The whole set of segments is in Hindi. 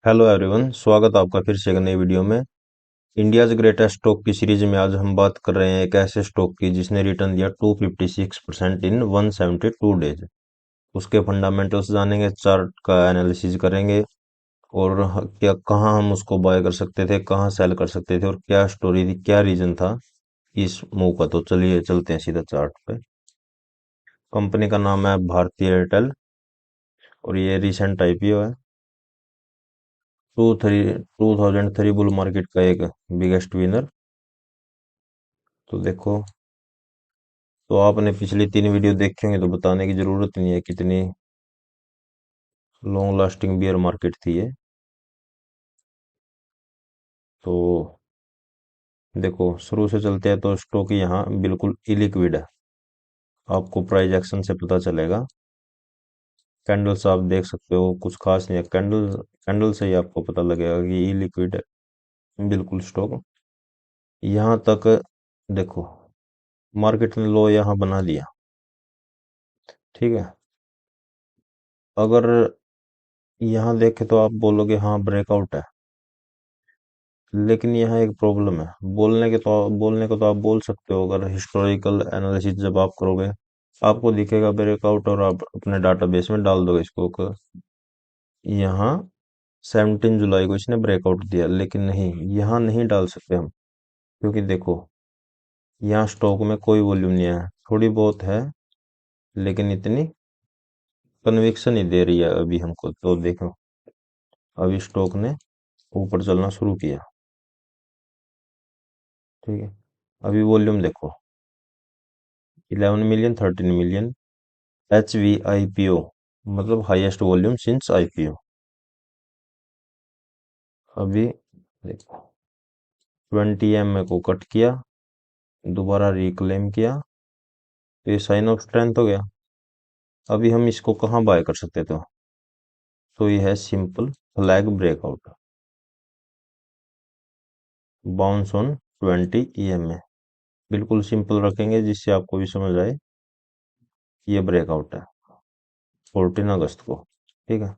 हेलो एवरीवन, स्वागत है आपका फिर से एक नई वीडियो में। इंडियाज ग्रेटेस्ट स्टॉक की सीरीज में आज हम बात कर रहे हैं एक ऐसे स्टॉक की जिसने रिटर्न दिया 256% इन 172 डेज। उसके फंडामेंटल्स जानेंगे, चार्ट का एनालिसिस करेंगे और क्या कहाँ हम उसको बाय कर सकते थे, कहाँ सेल कर सकते थे और क्या स्टोरी थी, क्या रीजन था इस मूव का। तो चलिए चलते हैं सीधा चार्ट पे। कंपनी का नाम है भारतीय एयरटेल और ये रिसेंट आईपीओ है। 2003 बुल मार्केट का एक बिगेस्ट विनर। तो देखो, तो आपने पिछली 3 वीडियो देखे होंगे तो बताने की जरूरत नहीं है कितनी लॉन्ग लास्टिंग बियर मार्केट थी ये। तो देखो, शुरू से चलते हैं तो स्टॉक यहाँ बिल्कुल इलिक्विड है। आपको प्राइस एक्शन से पता चलेगा। कैंडल्स आप देख सकते हो, कुछ खास नहीं है। कैंडल कैंडल से ही आपको पता लगेगा कि इलिक्विड है बिल्कुल स्टॉक। यहाँ तक देखो, मार्केट ने लो यहाँ बना लिया, ठीक है। अगर यहाँ देखे तो आप बोलोगे हाँ ब्रेकआउट है, लेकिन यहाँ एक प्रॉब्लम है। बोलने को तो आप बोल सकते हो, अगर हिस्टोरिकल एनालिसिस जब आप करोगे आपको दिखेगा ब्रेकआउट और आप अपने डाटाबेस में डाल दोगे इसको यहाँ 17 जुलाई को इसने ब्रेकआउट दिया। लेकिन नहीं, यहाँ नहीं डाल सकते हम, क्योंकि देखो यहाँ स्टॉक में कोई वॉल्यूम नहीं है, थोड़ी बहुत है लेकिन इतनी कन्विक्शन ही दे रही है अभी हमको। तो देखो, अभी स्टॉक ने ऊपर चलना शुरू किया, ठीक है। अभी वॉल्यूम देखो, 11 million, 13 million. H V I P O मतलब हाईएस्ट वॉल्यूम सिंस आईपीओ। अभी देखो, 20 एम ए को कट किया, दोबारा रिक्लेम किया, तो ये साइन ऑफ स्ट्रेंथ हो गया। अभी हम इसको कहाँ बाय कर सकते थे? तो ये है simple flag breakout, bounce on 20 EMA। बिल्कुल सिंपल रखेंगे जिससे आपको भी समझ आए। ये ब्रेकआउट है 14 अगस्त को, ठीक है।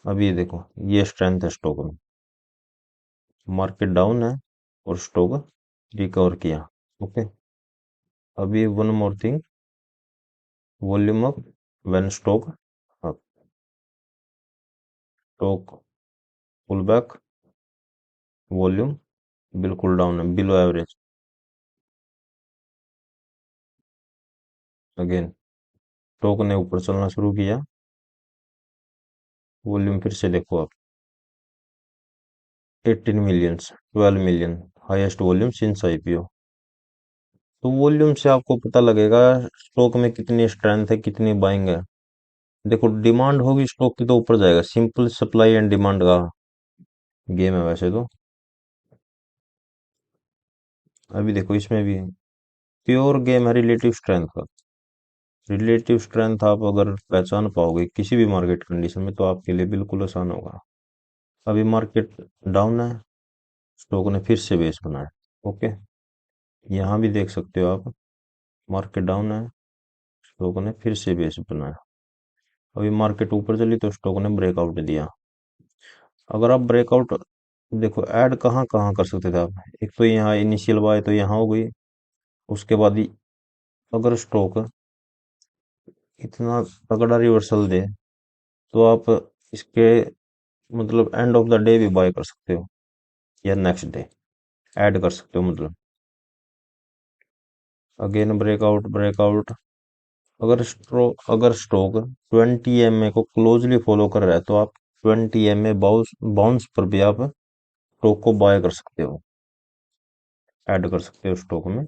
अभी ये देखो, ये स्ट्रेंथ है स्टॉक में। मार्केट डाउन है और स्टॉक रिकवर किया, ओके। अभी one more thing, volume up when stock up, stock pull back, volume बिल्कुल डाउन है, बिलो एवरेज। अगेन स्टॉक ने ऊपर चलना शुरू किया, वॉल्यूम फिर से देखो आप, 18 million, 12 million, highest volume since IPO. तो वॉल्यूम से आपको पता लगेगा स्टॉक में कितनी स्ट्रेंथ है, कितनी बाइंग है। देखो, डिमांड होगी स्टॉक की तो ऊपर जाएगा। सिंपल सप्लाई एंड डिमांड का गेम है वैसे तो। अभी देखो, इसमें भी प्योर गेम है रिलेटिव स्ट्रेंथ का। रिलेटिव स्ट्रेंथ आप अगर पहचान पाओगे किसी भी मार्केट कंडीशन में तो आपके लिए बिल्कुल आसान होगा। अभी मार्केट डाउन है, स्टॉक ने फिर से बेस बनाया, ओके। यहाँ भी देख सकते हो आप, मार्केट डाउन है, स्टॉक ने फिर से बेस बनाया। अभी मार्केट ऊपर चली तो स्टॉक ने ब्रेकआउट दिया। अगर आप ब्रेकआउट देखो, ऐड कहाँ कहाँ कर सकते थे आप। एक तो यहाँ इनिशियल बाय तो यहाँ हो गई, उसके बाद अगर स्टॉक इतना तगड़ा रिवर्सल दे तो आप इसके मतलब एंड ऑफ द डे भी बाय कर सकते हो या नेक्स्ट डे ऐड कर सकते हो। मतलब अगेन ब्रेकआउट ब्रेकआउट। अगर स्टॉक 20 MA को क्लोजली फॉलो कर रहा है तो आप 20 MA बाउंस बाउंस पर भी आप स्टॉक को बाय कर सकते हो, ऐड कर सकते हो स्टॉक में।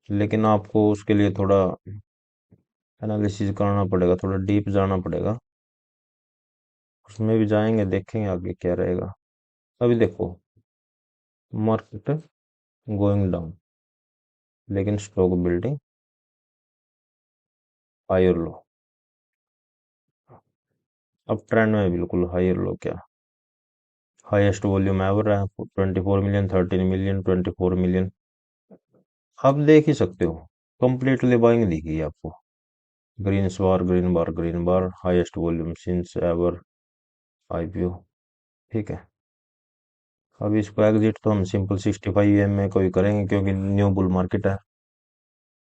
लेकिन आपको उसके लिए थोड़ा एनालिसिस करना पड़ेगा, थोड़ा डीप जाना पड़ेगा। उसमें भी जाएंगे, देखेंगे आगे क्या रहेगा। अभी देखो, मार्केट गोइंग डाउन लेकिन स्टॉक बिल्डिंग हायर लो। अब ट्रेंड में बिल्कुल हायर लो क्या, हाईएस्ट वॉल्यूम एवर है 24 मिलियन, 13 मिलियन, 24 मिलियन। आप देख ही सकते हो, कंप्लीटली बाइंग दिखी आपको। Green bar, green bar, green bar, highest volume since ever, IPO. ठीक है। अब इसको एग्जिट तो हम सिंपल 65 में कोई करेंगे क्योंकि न्यू बुल मार्केट है।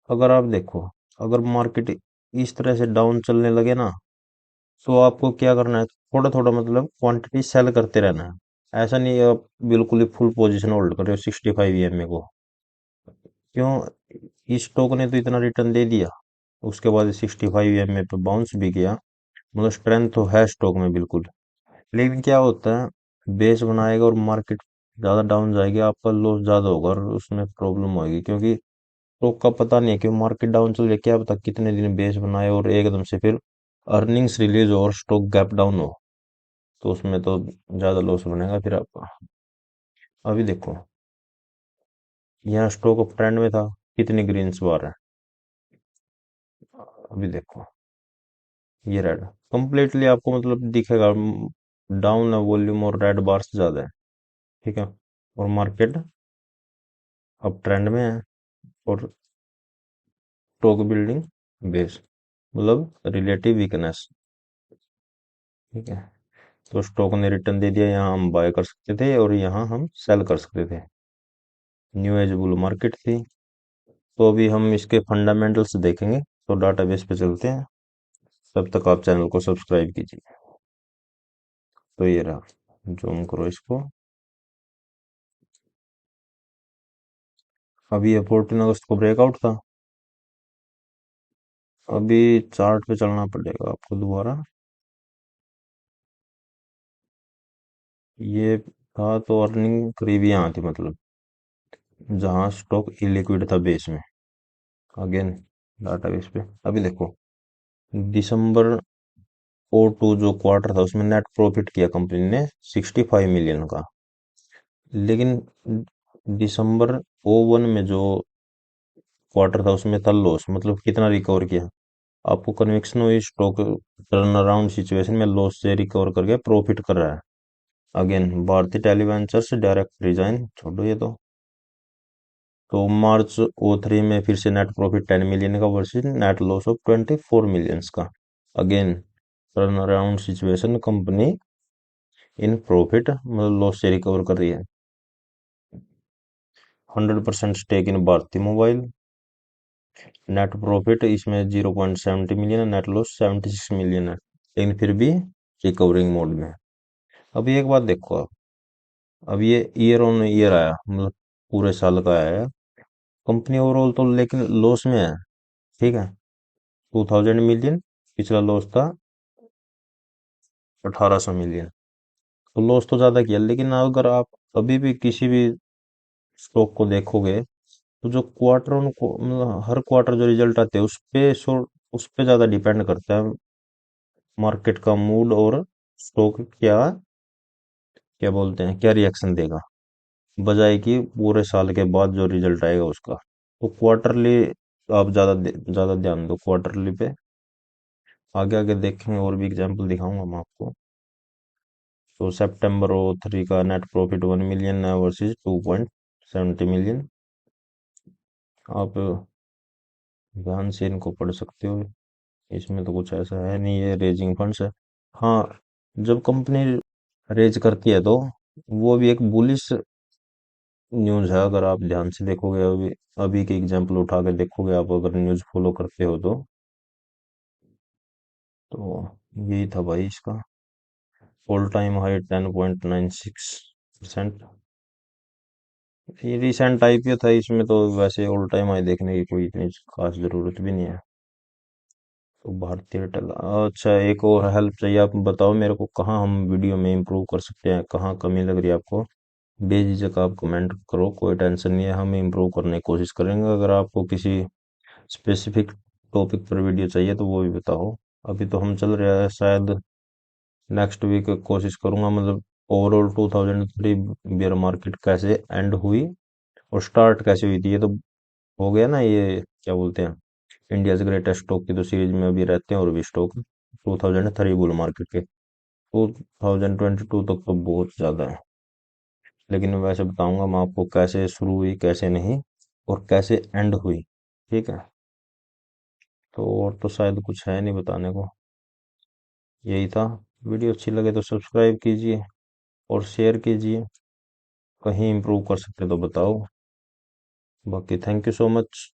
अगर आप देखो, अगर मार्केट इस तरह से डाउन चलने लगे ना, तो आपको क्या करना है, थोड़ा थोड़ा मतलब क्वांटिटी सेल करते रहना है। ऐसा नहीं है आप बिल्कुल ही फुल पोजीशन होल्ड कर रहे हो 65 को। क्यों? इस स्टॉक ने तो इतना रिटर्न दे दिया, उसके बाद 65 पे बाउंस भी किया, मतलब स्ट्रेंथ तो है स्टॉक में बिल्कुल। लेकिन क्या होता है, बेस बनाएगा और मार्केट ज्यादा डाउन जाएगी, आपका लॉस ज्यादा होगा और उसमें प्रॉब्लम होगी, क्योंकि स्टॉक का पता नहीं है कि मार्केट डाउन चल रही है, क्या पता कितने दिन बेस बनाए और एकदम से फिर अर्निंग्स रिलीज हो और स्टॉक गैप डाउन हो, तो उसमें तो ज्यादा लॉस बनेगा फिर आपका। अभी देखो, यहाँ स्टॉक अप ट्रेंड में था, कितनी ग्रीन्स बार है। अभी देखो, ये रेड कंप्लीटली आपको मतलब दिखेगा, डाउन है वॉल्यूम और रेड बार्स ज्यादा है। ठीक है। और मार्केट अप ट्रेंड में है और स्टॉक बिल्डिंग बेस, मतलब रिलेटिव वीकनेस। ठीक है। तो स्टॉक ने रिटर्न दे दिया, यहाँ हम बाय कर सकते थे और यहाँ हम सेल कर सकते थे। न्यू एज बुल मार्केट थी। तो अभी हम इसके फंडामेंटल्स देखेंगे, तो डाटाबेस पे चलते हैं। तब तक आप चैनल को सब्सक्राइब कीजिए। तो ये रहा, जूम करो इसको। अभी ये 14 अगस्त को ब्रेकआउट था। अभी चार्ट पे चलना पड़ेगा आपको दोबारा। ये था तो अर्निंग करीब यहाँ थी, मतलब जहाँ स्टॉक इलिक्विड था बेस में। अगेन डाटाबेस पे अभी देखो, दिसंबर ओ टू जो क्वार्टर था उसमें नेट प्रॉफिट किया कंपनी ने 65 मिलियन का। लेकिन दिसंबर ओ वन में जो क्वार्टर था उसमें था लॉस, मतलब कितना रिकवर किया, आपको कन्विक्शन हुई स्टॉक टर्न अराउंड सिचुएशन में लॉस से रिकवर करके प्रॉफिट कर रहा है। अगेन भारतीय टेलीवेंचर्स डायरेक्ट रिजाइन, छोड़ो ये तो मार्च ओ थ्री में फिर से नेट प्रॉफिट 10 मिलियन का versus net loss of 24 millions का। Again turn around situation, company in profit मतलब लॉस से रिकवर कर रही है। 100% stake in Bharti Mobile, net profit इसमें 0.70 मिलियन है, नेट लॉस 76 मिलियन है, लेकिन फिर भी रिकवरिंग मोड में है। अभी एक बात देखो आप, अब ये ईयर ऑन ईयर आया, मतलब पूरे साल का आया है। कंपनी ओवरऑल तो लेकिन लॉस में है। ठीक है। 2000 मिलियन, पिछला लॉस था 1800 मिलियन। तो लॉस तो ज्यादा किया, लेकिन अगर आप अभी भी किसी भी स्टॉक को देखोगे, तो जो क्वार्टर ऑन मतलब हर क्वार्टर जो रिजल्ट आते हैं उस पे ज्यादा डिपेंड करता है मार्केट का मूड और स्टॉक क्या क्या बोलते हैं क्या रिएक्शन देगा, बजाय कि पूरे साल के बाद जो रिजल्ट आएगा उसका। तो क्वार्टरली आप ज्यादा ध्यान दो क्वार्टरली पे। आगे आगे देखेंगे और भी एग्जांपल दिखाऊंगा मैं आपको। तो सितंबर ओ थ्री का नेट प्रॉफिट 1 मिलियन है वर्सेस 2.70 मिलियन। आप ध्यान से इनको पढ़ सकते हो, इसमें तो कुछ ऐसा है नहीं, ये रेजिंग फंड्स है। हाँ, जब कंपनी रेज करती है तो वो भी एक बुलिश न्यूज है, अगर आप ध्यान से देखोगे, अभी अभी के एग्जांपल उठा के देखोगे आप, अगर न्यूज फॉलो करते हो तो यही था भाई इसका। All time high 10.96%। ये रिसेंट आईपीओ था, इसमें तो वैसे ऑल टाइम हाई देखने की कोई इतनी खास जरूरत भी नहीं है। तो भारतीय एयरटेल, अच्छा एक और हेल्प चाहिए, आप बताओ मेरे को कहाँ हम वीडियो में इम्प्रूव कर सकते हैं, कहाँ कमी लग रही है आपको। बेझिझक आप कमेंट करो, कोई टेंशन नहीं है, हम इम्प्रूव करने की कोशिश करेंगे। अगर आपको किसी स्पेसिफिक टॉपिक पर वीडियो चाहिए तो वो भी बताओ। अभी तो हम चल रहे हैं, शायद नेक्स्ट वीक कोशिश करूंगा, मतलब ओवरऑल 2003 बियर मार्केट कैसे एंड हुई और स्टार्ट कैसे हुई थी, ये तो हो गया ना, ये क्या बोलते हैं, इंडियाज ग्रेटेस्ट स्टॉक की तो सीरीज में अभी रहते हैं और भी स्टॉक 2003 बुल मार्केट के 2022 तक तो बहुत ज्यादा है। लेकिन मैं वैसे बताऊंगा मैं आपको कैसे शुरू हुई कैसे नहीं और कैसे एंड हुई। ठीक है। तो और तो शायद कुछ है नहीं बताने को, यही था। वीडियो अच्छी लगे तो सब्सक्राइब कीजिए और शेयर कीजिए। कहीं इम्प्रूव कर सकते तो बताओ। बाकी थैंक यू सो मच।